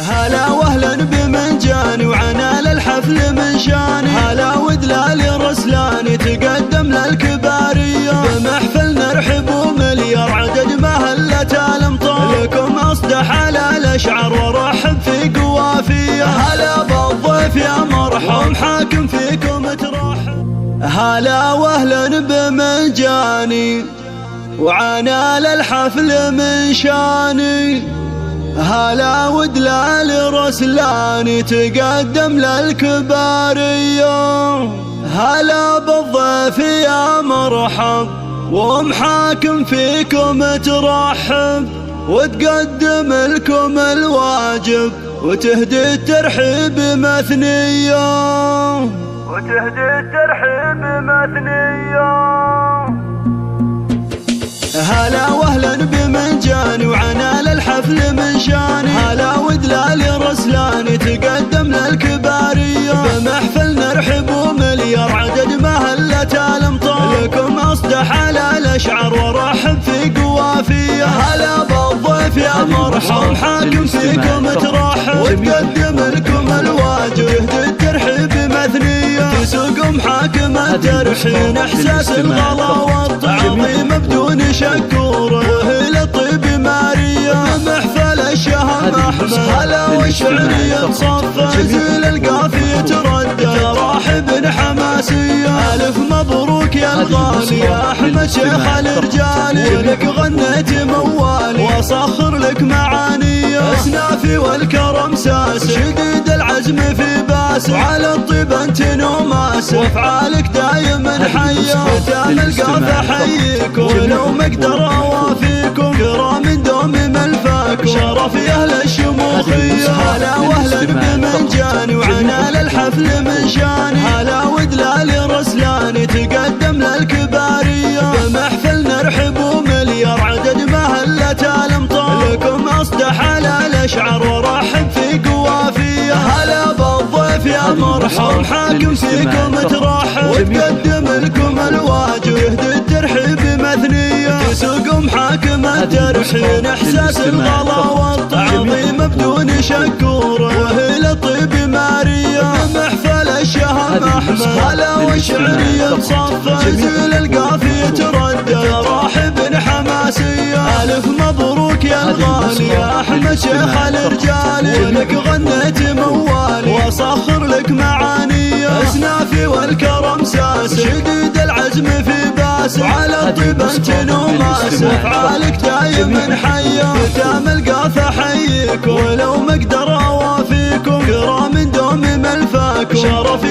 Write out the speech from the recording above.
هلا وهلا بمنجاني وعنال الحفل من شاني، هلا ودلال رسلاني تقدم للكبارية بمحفل نرحب ومليار عدد مهلة الامطار، لكم اصدح على الاشعار وارحب في قوافية. هلا بالضيف يا مرحب حاكم فيكم ترحب. هلا وهلا بمنجاني وعنال الحفل من شاني، هلا ودلال رسلاني تقدم للكبارية. هلا بالضيف يا مرحب ومحاكم فيكم ترحب، وتقدم لكم الواجب وتهدي الترحيب مثنية، وتهدي الترحيب مثنية. هلا وهلا بمنجاني وعنال الحفل من شاني، هلا ودلال رسلاني تقدم للكبارية بمحفل نرحب ومليار عدد مهلة الامطار، لكم اصدح على الاشعار وارحب في قوافية. هلا بالضيف يا مرحب حاكم فيكم ترحب، وتقدم لكم الواجب يهدي الترحيب مثنية، تسوق محاكم الترحين احساس الغلا والتعظيم بدون شكور، وهي للطيب مارية محفل الشهم احمد. هلا والشعرية تصفى زيل القافية تردد راحب حماسية، الف مبروك يا الغالي يا احمد شيخ الرجال، لك غنيت موالي واصخر لك معاني، اسنافي والكرم ساس شديد العزم في باس، وعلى الطيب انت نوماس وافعالك دايما حيه. ختام القافة حييكم ولو ما اقدر اوافيكم، كرام دوم ملفاكم شرف يا اهل الشموخيه. هلا وهلا بمنجاني وعنال الحفل من شاني، هلا ودلال رسلاني تقدم للكباريه بمحفل نرحب ومليار عدد مهلة الامطار، لكم اصدح على الاشعار وارحب في قوافيه. هلا بالضيف يا مرحب حاكم فيكم ترحب، وتقدم لكم الواجب يهدي الترحيب مثنية، تسوق محاكم الترحين احساس الغلا والتعظيم بدون شكور، وهي للطيب مارية محفل الشهم احمد. هلا والشعرية تصفى زيل القافية تردد راحب حماسية، الف مبروك يا الغالي يا احمد شيخ الرجال، لك غنيت موالي واصخر لك معاني، اسنافي والكرم ساس شديد العزم في باس، وعلى الطيب انت نوماس وافعالك دايما حيه. ختام القافة حييكم ولو ما اقدر اوافيكم، كرام دوم ملفاكم شرف